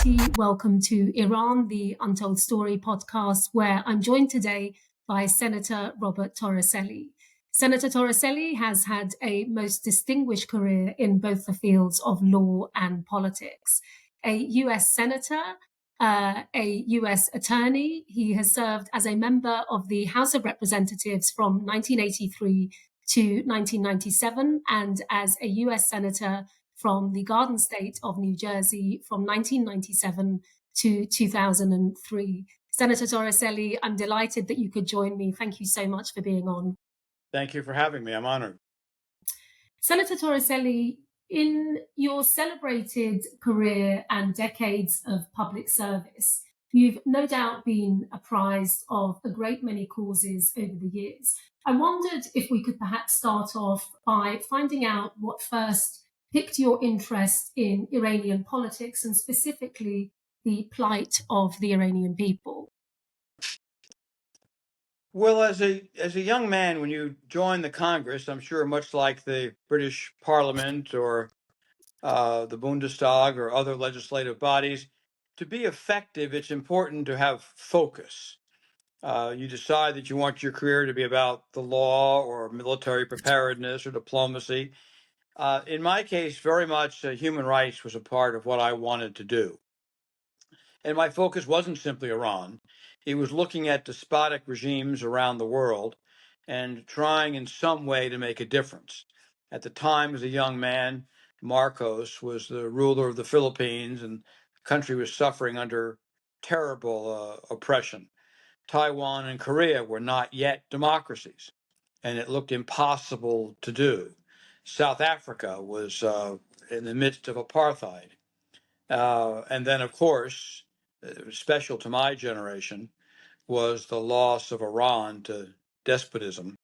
everybody. Welcome to Iran, the Untold Story podcast, where I'm joined today by Senator Robert Torricelli. Senator Torricelli has had a most distinguished career in both the fields of law and politics. A US Senator, a US Attorney, he has served as a member of the House of Representatives from 1983 to 1997 and as a US Senator from the Garden State of New Jersey from 1997 to 2003. Senator Torricelli, I'm delighted that you could join me. Thank you so much for being on. Thank you for having me. I'm honored. Senator Torricelli, in your celebrated career and decades of public service, you've no doubt been apprised of a great many causes over the years. I wondered if we could perhaps start off by finding out what first piqued your interest in Iranian politics and specifically the plight of the Iranian people. Well, as a young man, when you join the Congress, I'm sure much like the British Parliament or the Bundestag or other legislative bodies, to be effective, it's important to have focus. You decide that you want your career to be about the law or military preparedness or diplomacy. In my case, very much human rights was a part of what I wanted to do. And my focus wasn't simply Iran. It was looking at despotic regimes around the world and trying in some way to make a difference. At the time, as a young man, Marcos was the ruler of the Philippines, and the country was suffering under terrible oppression. Taiwan and Korea were not yet democracies, and it looked impossible to do. South Africa was in the midst of apartheid. And then, of course, special to my generation was the loss of Iran to despotism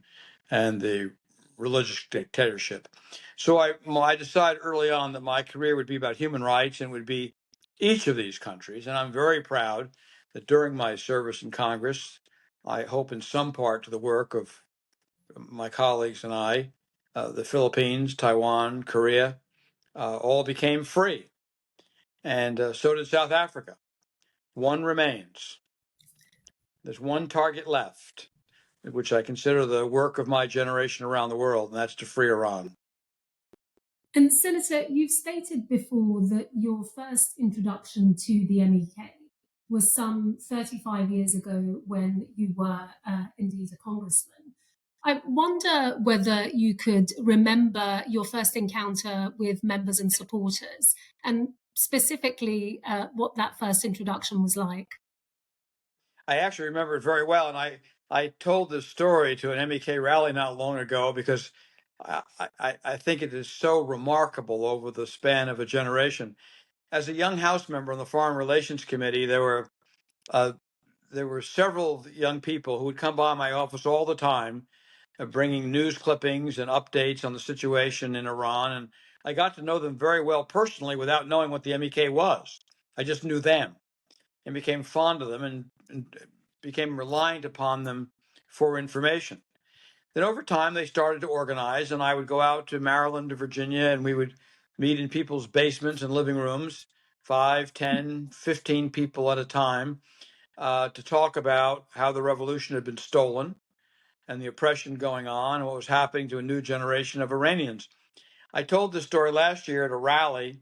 and the religious dictatorship. So I decided early on that my career would be about human rights and would be each of these countries. And I'm very proud that during my service in Congress, I hope in some part to the work of my colleagues and I, the Philippines, Taiwan, Korea, all became free. And so did South Africa. One remains. There's one target left, which I consider the work of my generation around the world, and that's to free Iran. And Senator, you've stated before that your first introduction to the MEK was some 35 years ago when you were indeed a congressman. I wonder whether you could remember your first encounter with members and supporters, and specifically what that first introduction was like. I actually remember it very well, and I told this story to an MEK rally not long ago because I think it is so remarkable over the span of a generation. As a young House member on the Foreign Relations Committee, there were several young people who would come by my office all the time, bringing news clippings and updates on the situation in Iran. And I got to know them very well personally without knowing what the MEK was. I just knew them and became fond of them and became reliant upon them for information. Then over time, they started to organize, and I would go out to Maryland, to Virginia, and we would meet in people's basements and living rooms, 5, 10, 15 people at a time, to talk about how the revolution had been stolen and the oppression going on and what was happening to a new generation of Iranians. I told this story last year at a rally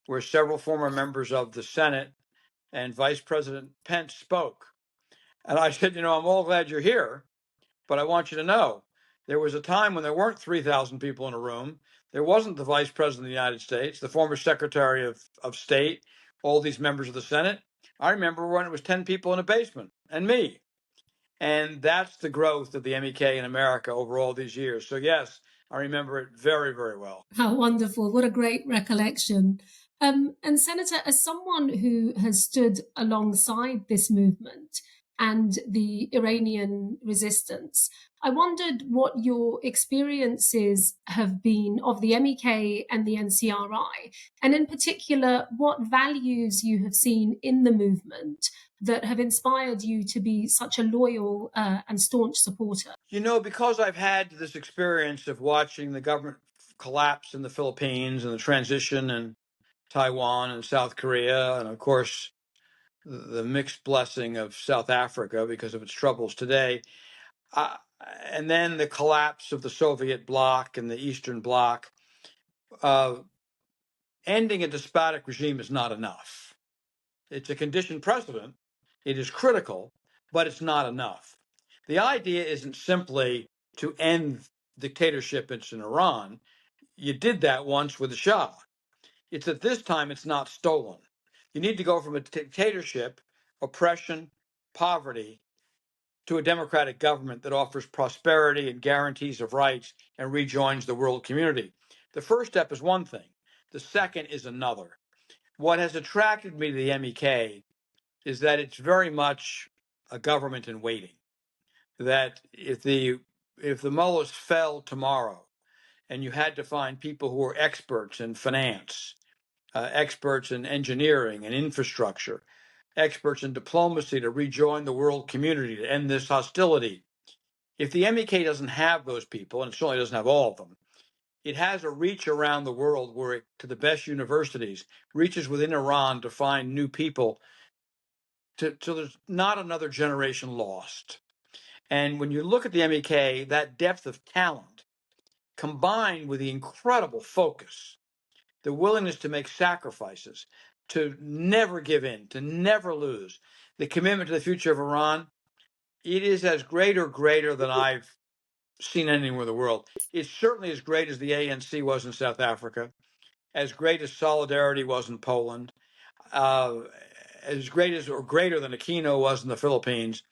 where several former members of the Senate and Vice President Pence spoke. And I said, I'm all glad you're here, but I want you to know there was a time when there weren't 3,000 people in a room. There wasn't the Vice President of the United States, the former Secretary of State, all these members of the Senate. I remember when it was 10 people in a basement and me. And that's the growth of the MEK in America over all these years. So yes, I remember it very, very well. How wonderful. What a great recollection. And Senator, as someone who has stood alongside this movement and the Iranian resistance, I wondered what your experiences have been of the MEK and the NCRI, and in particular, what values you have seen in the movement that have inspired you to be such a loyal and staunch supporter. Because I've had this experience of watching the government collapse in the Philippines and the transition and Taiwan and South Korea, and of course, the mixed blessing of South Africa because of its troubles today. Uh, and then the collapse of the Soviet bloc and the Eastern Bloc. Ending a despotic regime is not enough. It's a conditioned precedent. It is critical, but it's not enough. The idea isn't simply to end dictatorship in Iran. You did that once with the Shah. It's that this time it's not stolen. You need to go from a dictatorship, oppression, poverty, to a democratic government that offers prosperity and guarantees of rights and rejoins the world community. The first step is one thing. The second is another. What has attracted me to the MEK is that it's very much a government in waiting. That if the mullahs fell tomorrow, and you had to find people who are experts in finance, experts in engineering and infrastructure, experts in diplomacy to rejoin the world community to end this hostility. If the MEK doesn't have those people, and it certainly doesn't have all of them, it has a reach around the world where it, to the best universities, reaches within Iran to find new people so there's not another generation lost. And when you look at the MEK, that depth of talent combined with the incredible focus, the willingness to make sacrifices, to never give in, to never lose, the commitment to the future of Iran, it is as great or greater than I've seen anywhere in the world. It's certainly as great as the ANC was in South Africa, as great as Solidarity was in Poland, uh, as great as or greater than Aquino was in the Philippines.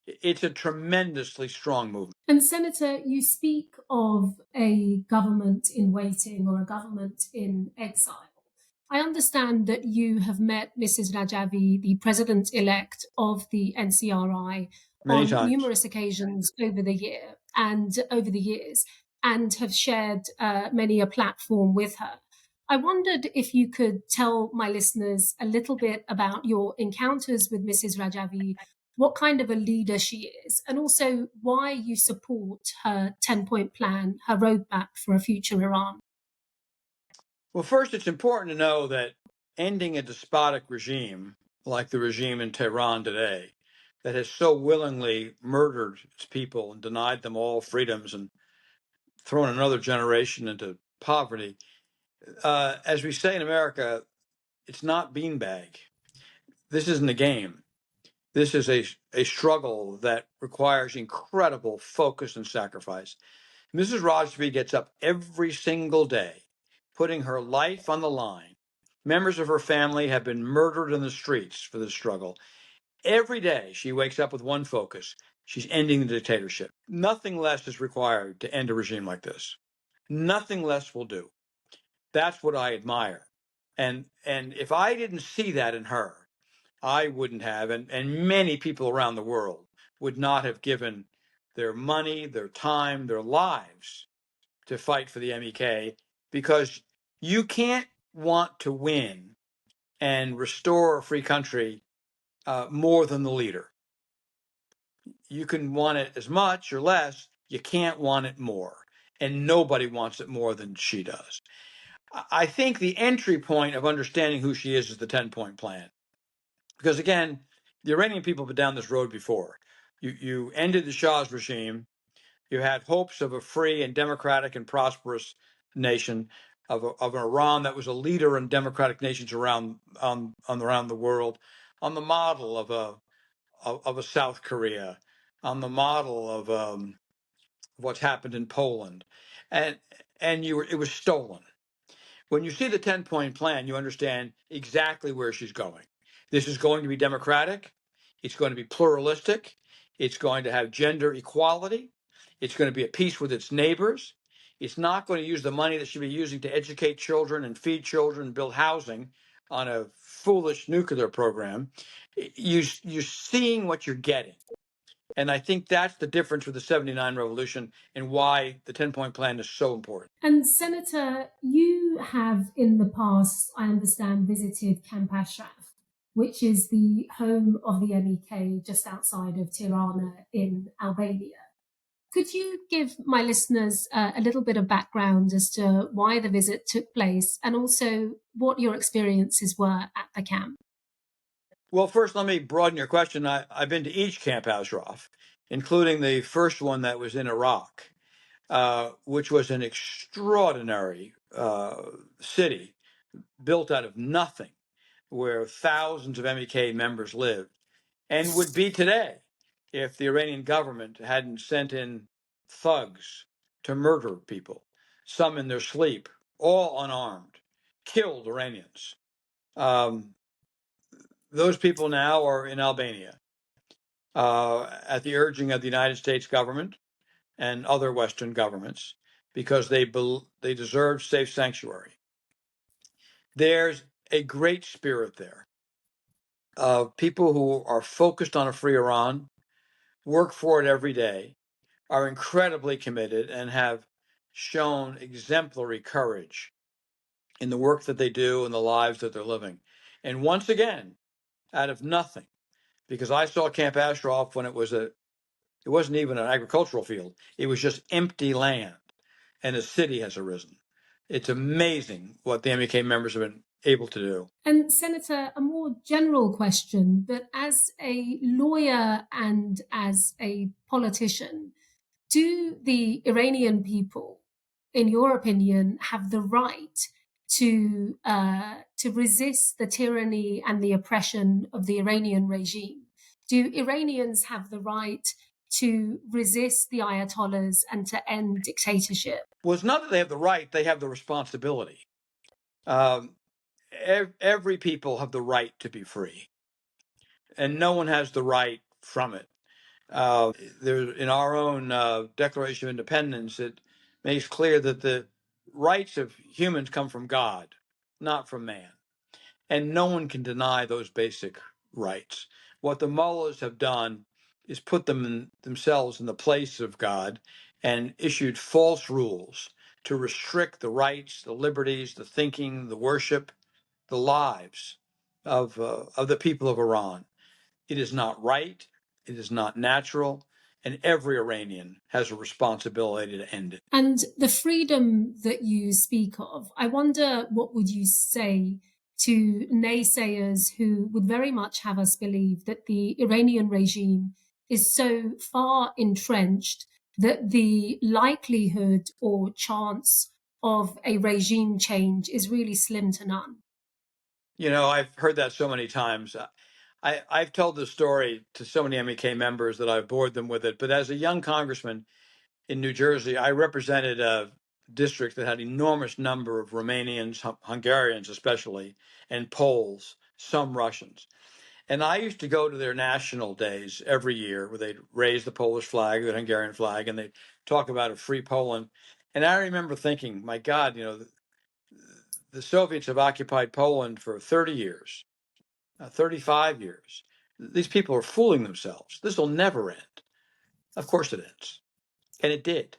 It's a tremendously strong movement. And Senator, you speak of a government in waiting or a government in exile. I understand that you have met Mrs. Rajavi, the president-elect of the NCRI, Many on times. numerous occasions over the years, and have shared many a platform with her. I wondered if you could tell my listeners a little bit about your encounters with Mrs. Rajavi, what kind of a leader she is, and also why you support her 10-point plan, her roadmap for a future Iran. Well, first, it's important to know that ending a despotic regime like the regime in Tehran today, that has so willingly murdered its people and denied them all freedoms and thrown another generation into poverty, as we say in America, it's not beanbag. This isn't a game. This is a struggle that requires incredible focus and sacrifice. Mrs. Rajvi gets up every single day, putting her life on the line. Members of her family have been murdered in the streets for this struggle. Every day she wakes up with one focus. She's ending the dictatorship. Nothing less is required to end a regime like this. Nothing less will do. That's what I admire. And if I didn't see that in her, I wouldn't have, and many people around the world would not have given their money, their time, their lives to fight for the MEK, because you can't want to win and restore a free country more than the leader. You can want it as much or less. You can't want it more. And nobody wants it more than she does. I think the entry point of understanding who she is the 10-point plan. Because again, the Iranian people have been down this road before. You ended the Shah's regime. You had hopes of a free and democratic and prosperous nation, of an Iran that was a leader in democratic nations around around the world, on the model of a South Korea, on the model of what's happened in Poland, and it was stolen. When you see the 10-point plan, you understand exactly where she's going. This is going to be democratic. It's going to be pluralistic. It's going to have gender equality. It's going to be at peace with its neighbors. It's not going to use the money that she'll be using to educate children and feed children and build housing on a foolish nuclear program. You're seeing what you're getting. And I think that's the difference with the 79 revolution and why the 10-point plan is so important. And Senator, you have in the past, I understand, visited Camp Ashraf, which is the home of the MEK just outside of Tirana in Albania. Could you give my listeners a little bit of background as to why the visit took place and also what your experiences were at the camp? Well, first, let me broaden your question. I've been to each Camp Ashraf, including the first one that was in Iraq, which was an extraordinary city built out of nothing, where thousands of MEK members lived, and would be today if the Iranian government hadn't sent in thugs to murder people, some in their sleep, all unarmed, killed Iranians. Um, those people now are in Albania at the urging of the United States government and other Western governments because they deserve safe sanctuary. There's a great spirit there of people who are focused on a free Iran, work for it every day, are incredibly committed, and have shown exemplary courage in the work that they do and the lives that they're living. And once again, out of nothing, because I saw Camp Ashraf when it wasn't even an agricultural field. It was just empty land, and a city has arisen. It's amazing what the MEK members have been able to do. And Senator, a more general question, but as a lawyer and as a politician, do the Iranian people, in your opinion, have the right to resist the tyranny and the oppression of the Iranian regime? Do Iranians have the right to resist the Ayatollahs and to end dictatorship? Well, it's not that they have the right, they have the responsibility. Every people have the right to be free, and no one has the right from it. There, in our own Declaration of Independence, it makes clear that the rights of humans come from God, not from man. And no one can deny those basic rights. What the mullahs have done is put themselves in the place of God and issued false rules to restrict the rights, the liberties, the thinking, the worship, the lives of the people of Iran. It is not right. It is not natural. And every Iranian has a responsibility to end it. And the freedom that you speak of, I wonder what would you say to naysayers who would very much have us believe that the Iranian regime is so far entrenched that the likelihood or chance of a regime change is really slim to none? You know, I've heard that so many times. I've told this story to so many MEK members that I've bored them with it. But as a young congressman in New Jersey, I represented a district that had an enormous number of Romanians, Hungarians especially, and Poles, some Russians. And I used to go to their national days every year where they'd raise the Polish flag, the Hungarian flag, and they'd talk about a free Poland. And I remember thinking, my God, you know, the Soviets have occupied Poland for 30 years, 35 years. These people are fooling themselves. This will never end. Of course it ends. And it did.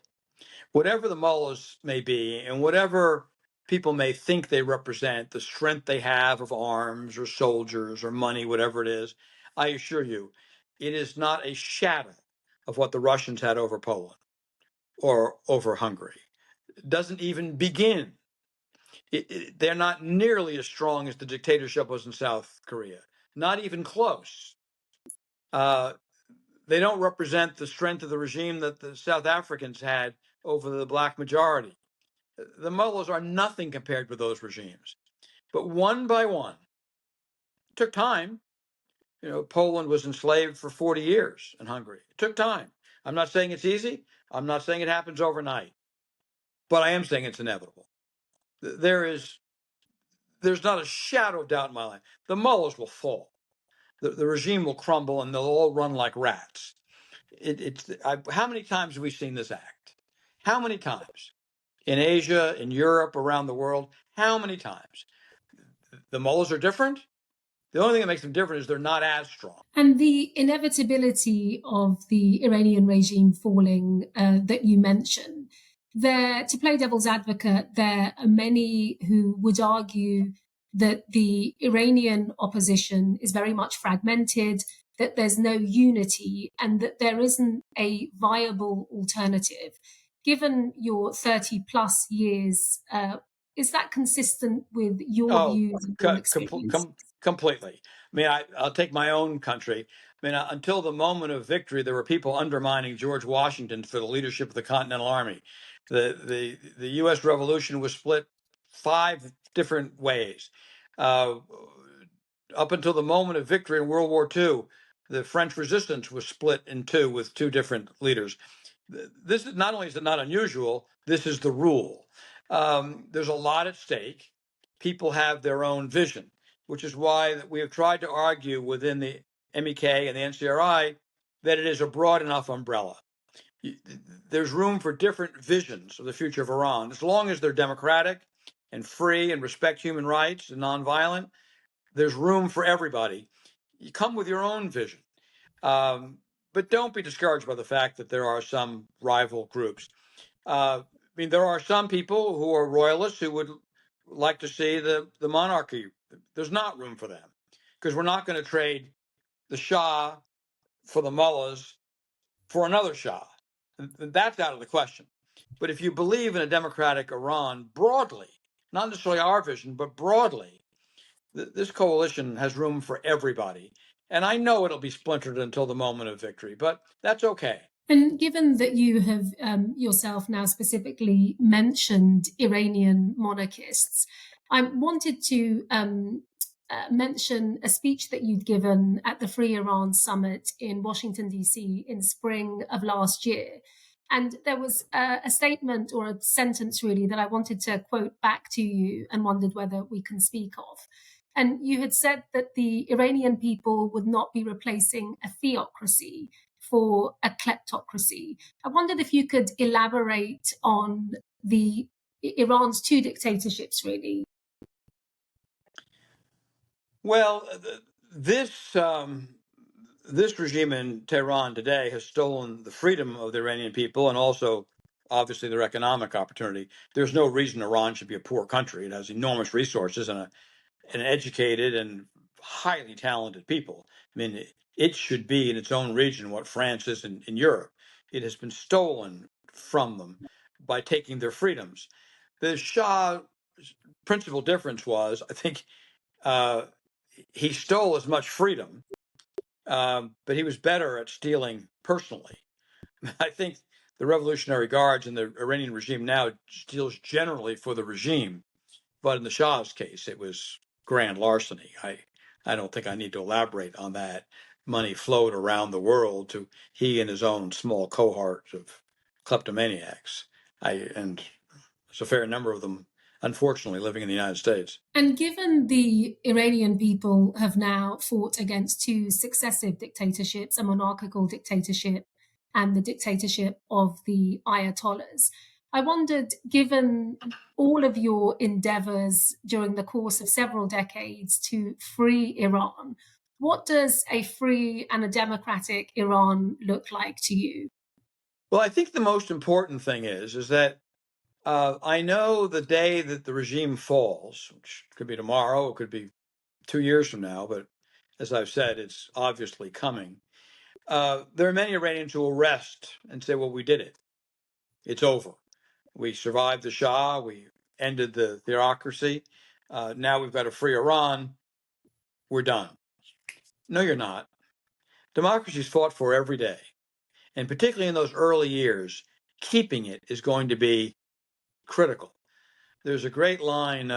Whatever the mullahs may be, and whatever people may think they represent, the strength they have of arms or soldiers or money, whatever it is, I assure you, it is not a shadow of what the Russians had over Poland or over Hungary. It doesn't even begin. They're not nearly as strong as the dictatorship was in South Korea. Not even close. They don't represent the strength of the regime that the South Africans had over the black majority. The mullahs are nothing compared with those regimes. But one by one, it took time. You know, Poland was enslaved for 40 years in Hungary. It took time. I'm not saying it's easy. I'm not saying it happens overnight. But I am saying it's inevitable. There's not a shadow of doubt in my life. The mullahs will fall. The regime will crumble, and they'll all run like rats. How many times have we seen this act? How many times? In Asia, in Europe, around the world, how many times? The mullahs are different. The only thing that makes them different is they're not as strong. And the inevitability of the Iranian regime falling that you mentioned, to play devil's advocate, there are many who would argue that the Iranian opposition is very much fragmented. that there's no unity and that there isn't a viable alternative. Given your 30 plus years, is that consistent with your Oh, views and your experience? completely. I mean, I'll take my own country. I mean, until the moment of victory, there were people undermining George Washington for the leadership of the Continental Army. The U.S. Revolution was split 5 different ways. Uh, Up until the moment of victory in World War II, the French resistance was split in two with 2 different leaders. This is not only is it not unusual, this is the rule. There's a lot at stake. People have their own vision, which is why we have tried to argue within the MEK and the NCRI that it is a broad enough umbrella. There's room for different visions of the future of Iran, as long as they're democratic and free and respect human rights and nonviolent. There's room for everybody. You come with your own vision. But don't be discouraged by the fact that there are some rival groups. I mean, there are some people who are royalists who would like to see the monarchy. There's not room for them because we're not going to trade the Shah for the mullahs for another Shah. That's out of the question. But if you believe in a democratic Iran broadly, not necessarily our vision, but broadly, this coalition has room for everybody. And I know it'll be splintered until the moment of victory, but that's okay. And given that you have yourself now specifically mentioned Iranian monarchists, I wanted to mention a speech that you'd given at the Free Iran Summit in Washington, D.C. in spring of last year. And there was a statement or a sentence, really, that I wanted to quote back to you and wondered whether we can speak of. And you had said that the Iranian people would not be replacing a theocracy for a kleptocracy. I wondered if you could elaborate on the Iran's 2 dictatorships, really. Well, this regime in Tehran today has stolen the freedom of the Iranian people and also, obviously, their economic opportunity. There's no reason Iran should be a poor country. It has enormous resources and an educated and highly talented people. I mean, it should be in its own region what France is in Europe. It has been stolen from them by taking their freedoms. The Shah's principal difference was, I think, he stole as much freedom, but he was better at stealing personally. I think the Revolutionary Guards and the Iranian regime now steals generally for the regime, but in the Shah's case, it was grand larceny. I don't think I need to elaborate on that. Money flowed around the world to he and his own small cohort of kleptomaniacs. And there's a fair number of them, unfortunately, living in the United States. And given the Iranian people have now fought against 2 successive dictatorships, a monarchical dictatorship and the dictatorship of the Ayatollahs, I wondered, given all of your endeavors during the course of several decades to free Iran, what does a free and a democratic Iran look like to you? Well, I think the most important thing is that I know the day that the regime falls, which could be tomorrow, it could be 2 years from now, but as I've said, it's obviously coming. There are many Iranians who will rest and say, well, we did it. It's over. We survived the Shah. We ended the theocracy. Now we've got a free Iran. We're done. No, you're not. Democracy is fought for every day. And particularly in those early years, keeping it is going to be critical. There's a great line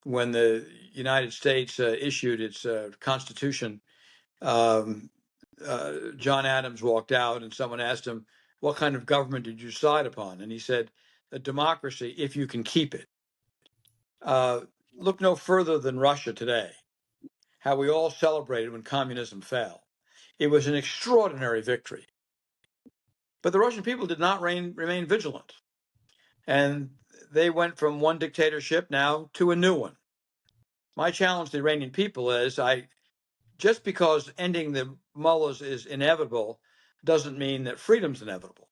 when the United States issued its Constitution. John Adams walked out and someone asked him, what kind of government did you decide upon? And he said, a democracy if you can keep it. Look no further than Russia today, how we all celebrated when communism fell. It was an extraordinary victory. But the Russian people did not remain vigilant. And they went from one dictatorship now to a new one. My challenge to the Iranian people is just because ending the mullahs is inevitable doesn't mean that freedom's inevitable.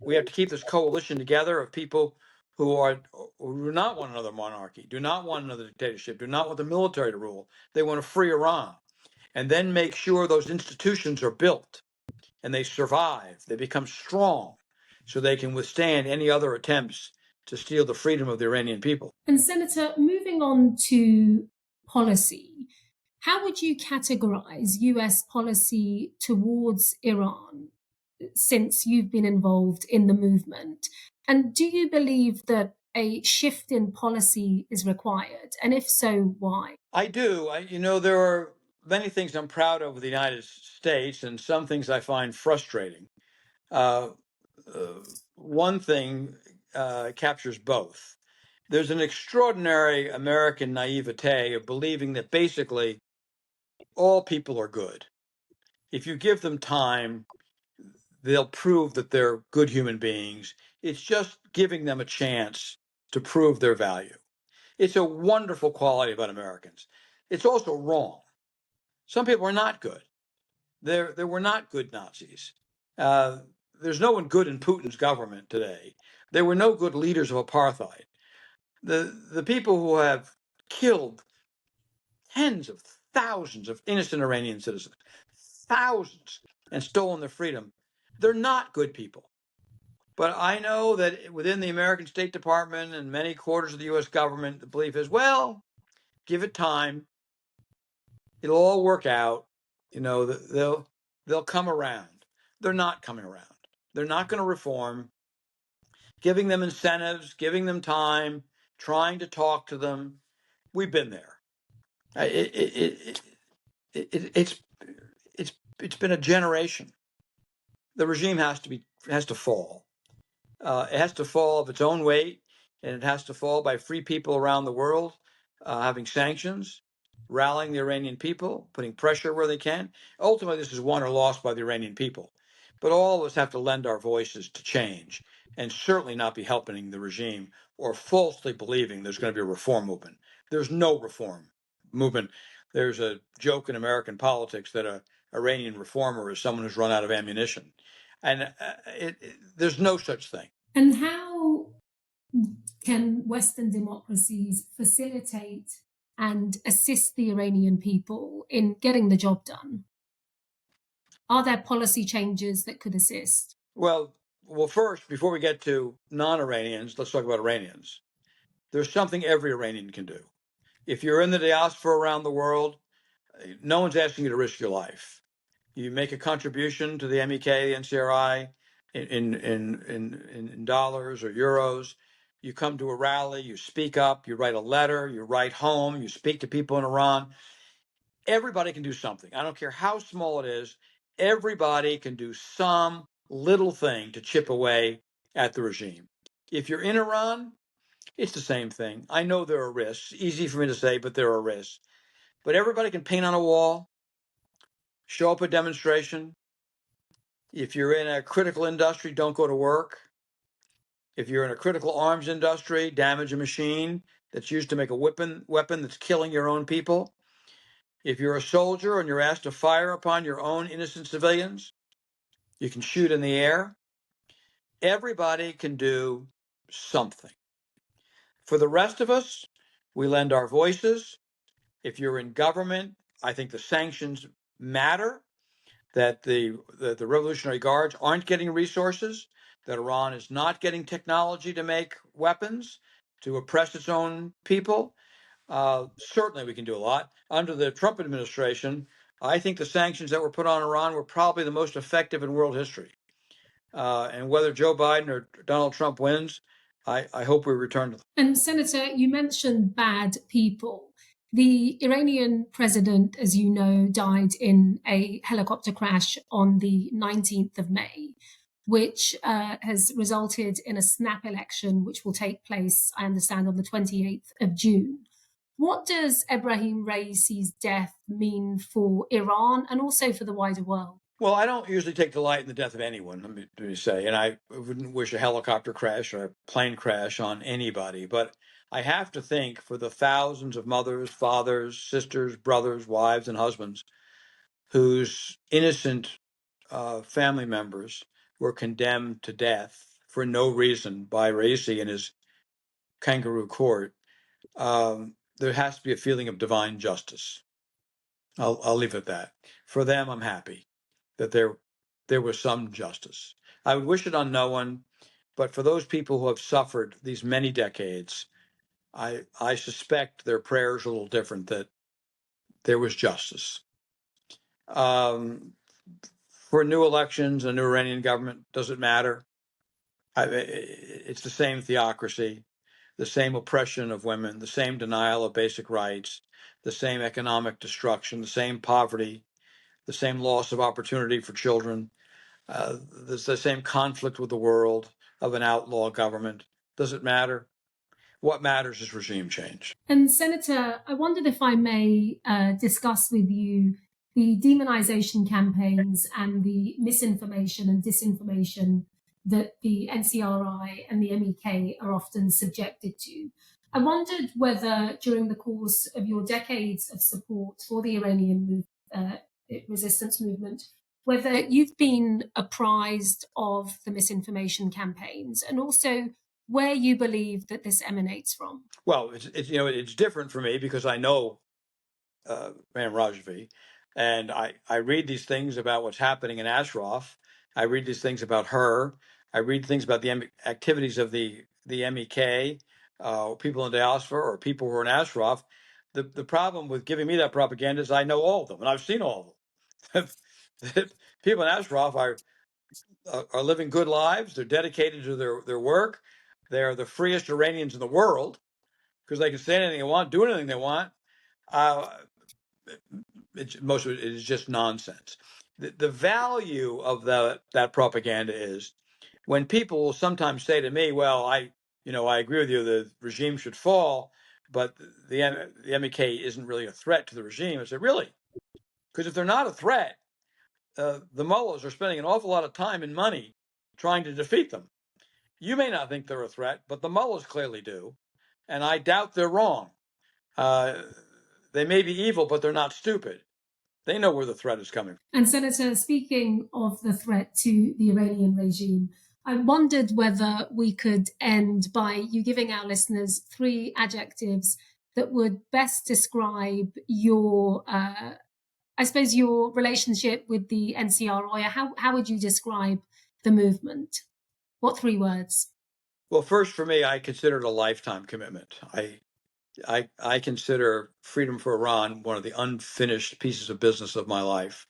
We have to keep this coalition together of people who do not want another monarchy, do not want another dictatorship, do not want the military to rule. They want a free Iran. and then make sure those institutions are built and they survive, they become strong, so they can withstand any other attempts to steal the freedom of the Iranian people. And Senator, moving on to policy, how would you categorize US policy towards Iran since you've been involved in the movement? And do you believe that a shift in policy is required? And if so, why? I do. There are many things I'm proud of with the United States and some things I find frustrating. Uh, One thing captures both. There's an extraordinary American naivete of believing that basically all people are good. If you give them time, they'll prove that they're good human beings. It's just giving them a chance to prove their value. It's a wonderful quality about Americans. It's also wrong. Some people are not good. There were not good Nazis. There's no one good in Putin's government today. There were no good leaders of apartheid. The people who have killed tens of thousands of innocent Iranian citizens, thousands, and stolen their freedom, they're not good people. But I know that within the American State Department and many quarters of the U.S. government, the belief is, well, give it time. It'll all work out. They'll come around. They're not coming around. They're not going to reform. Giving them incentives, giving them time, trying to talk to them. We've been there. It's been a generation. The regime has to fall. It has to fall of its own weight, and it has to fall by free people around the world, having sanctions, rallying the Iranian people, putting pressure where they can. Ultimately, this is won or lost by the Iranian people. But all of us have to lend our voices to change, and certainly not be helping the regime or falsely believing there's going to be a reform movement. There's no reform movement. There's a joke in American politics that a Iranian reformer is someone who's run out of ammunition. And there's no such thing. And how can Western democracies facilitate and assist the Iranian people in getting the job done? Are there policy changes that could assist? Well, first, before we get to non-Iranians, let's talk about Iranians. There's something every Iranian can do. If you're in the diaspora around the world, no one's asking you to risk your life. You make a contribution to the MEK, the NCRI, in dollars or euros. You come to a rally, you speak up, you write a letter, you write home, you speak to people in Iran. Everybody can do something. I don't care how small it is. Everybody can do some little thing to chip away at the regime. If you're in Iran, it's the same thing. I know there are risks. Easy for me to say, but there are risks. But everybody can paint on a wall, show up at demonstration. If you're in a critical industry, don't go to work. If you're in a critical arms industry, damage a machine that's used to make a weapon that's killing your own people. If you're a soldier and you're asked to fire upon your own innocent civilians, you can shoot in the air. Everybody can do something. For the rest of us, we lend our voices. If you're in government, I think the sanctions matter, that the Revolutionary Guards aren't getting resources, that Iran is not getting technology to make weapons to oppress its own people. Certainly we can do a lot. Under the Trump administration, I think the sanctions that were put on Iran were probably the most effective in world history. And whether Joe Biden or Donald Trump wins, I hope we return to them. And Senator, you mentioned bad people. The Iranian president, as you know, died in a helicopter crash on the 19th of May, which has resulted in a snap election, which will take place, I understand, on the 28th of June. What does Ebrahim Raisi's death mean for Iran and also for the wider world? Well, I don't usually take delight in the death of anyone, let me say, and I wouldn't wish a helicopter crash or a plane crash on anybody. But I have to think for the thousands of mothers, fathers, sisters, brothers, wives, and husbands whose innocent family members were condemned to death for no reason by Raisi and his kangaroo court. There has to be a feeling of divine justice. I'll leave it at that. For them, I'm happy that there was some justice. I would wish it on no one, but for those people who have suffered these many decades, I suspect their prayers are a little different, that there was justice. For new elections, a new Iranian government, does it matter? It's the same theocracy, the same oppression of women, the same denial of basic rights, the same economic destruction, the same poverty, the same loss of opportunity for children. There's the same conflict with the world of an outlaw government. Does it matter? What matters is regime change. And Senator, I wondered if I may discuss with you the demonization campaigns and the misinformation and disinformation that the NCRI and the MEK are often subjected to. I wondered whether during the course of your decades of support for the Iranian resistance movement, whether you've been apprised of the misinformation campaigns and also where you believe that this emanates from. Well, it's different for me because I know Ram Rajavi, and I read these things about what's happening in Ashraf. I read these things about her. I read things about the activities of the MEK, people in diaspora or people who are in Ashraf. The problem with giving me that propaganda is I know all of them, and I've seen all of them. People in Ashraf are living good lives. They're dedicated to their work. They're the freest Iranians in the world because they can say anything they want, do anything they want. Most of it is just nonsense. The value of that propaganda is when people will sometimes say to me, "Well, I agree with you. The regime should fall, but the MEK isn't really a threat to the regime." I say, "Really? Because if they're not a threat, the mullahs are spending an awful lot of time and money trying to defeat them. You may not think they're a threat, but the mullahs clearly do, and I doubt they're wrong. They may be evil, but they're not stupid. They know where the threat is coming from." And Senator, speaking of the threat to the Iranian regime, I wondered whether we could end by you giving our listeners 3 adjectives that would best describe your, I suppose, your relationship with the NCRI. How would you describe the movement? What 3 words? Well, first, for me, I consider it a lifetime commitment. I consider Freedom for Iran one of the unfinished pieces of business of my life.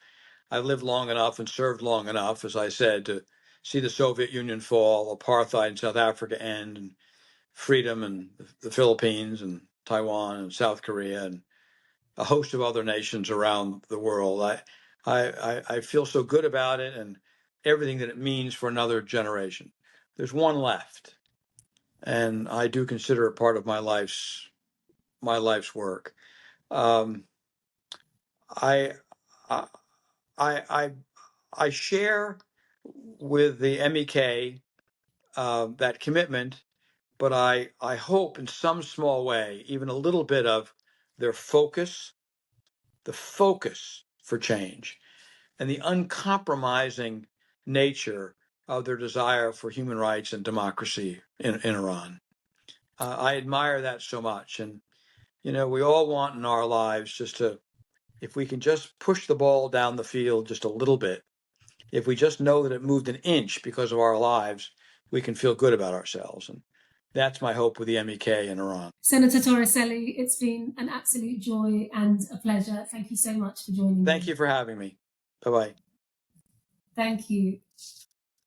I lived long enough and served long enough, as I said, to see the Soviet Union fall, apartheid in South Africa end, and freedom in the Philippines and Taiwan and South Korea and a host of other nations around the world. I feel so good about it and everything that it means for another generation. There's one left, and I do consider it part of my life's work. I I share with the MEK that commitment, but I hope in some small way, even a little bit of their focus, the focus for change, and the uncompromising nature of their desire for human rights and democracy in Iran. I admire that so much. And, we all want in our lives if we can just push the ball down the field just a little bit, if we just know that it moved an inch because of our lives, we can feel good about ourselves. And that's my hope with the MEK in Iran. Senator Torricelli, it's been an absolute joy and a pleasure. Thank you so much for joining me. Thank you for having me. Bye-bye. Thank you.